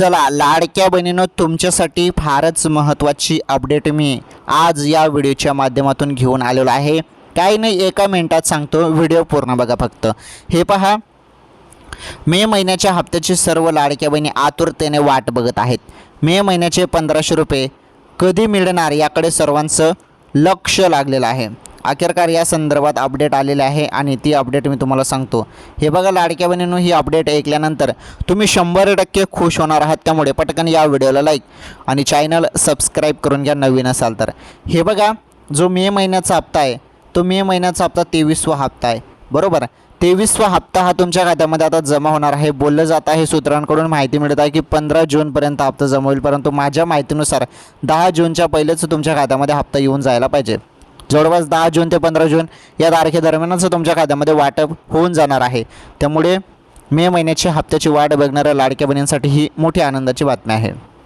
चला लाडक्या बहिणींनो, तुमच्यासाठी फारच महत्त्वाची अपडेट मी आज या व्हिडिओच्या माध्यमातून घेऊन आलेलो आहे। काही नाही, एका मिनिटात सांगतो, व्हिडिओ पूर्ण बघा फक्त। हे पहा, मे महिन्याच्या हप्त्याची सर्व लाडक्या बहिणी आतुरतेने वाट बघत आहेत। मे महिन्याचे 1500 रुपये कधी मिळणार याकडे सर्वांचं लक्ष लागलेलं आहे। अखेरकार या संदर्भात अपडेट आलेले आहे आणि ती अपडेट मी तुम्हाला सांगतो। हे बघा लाडक्या बहिणींनो, ही अपडेट ऐकल्यानंतर तुम्ही 100% खुश होणार आहात। त्यामुळे पटकन या व्हिडिओला लाईक आणि चॅनल सबस्क्राईब करून घ्या नवीन असाल तर। हे बघा, जो मे महिन्याचा हप्ता आहे तो मे महिन्याचा हप्ता 23वा हप्ता आहे, बरोबर। 23वा हप्ता हा तुमच्या खात्यामध्ये आता जमा होणार आहे। बोललं जात आहे, सूत्रांकडून माहिती मिळत आहे की 15 जूनपर्यंत हप्ता जमा होईल, परंतु माझ्या माहितीनुसार 10 जूनच्या पहिलेच तुमच्या खात्यामध्ये हप्ता येऊन जायला पाहिजे। जवळपास 10 जून ते 15 जून या तारखेदरम्यानच तुमच्या खात्यामध्ये वाटप होऊन जाणार आहे। त्यामुळे मे महिन्याच्या हप्त्याची वाट बघणाऱ्या लाडक्या बहिणींसाठी ही मोठी आनंदाची बातमी आहे।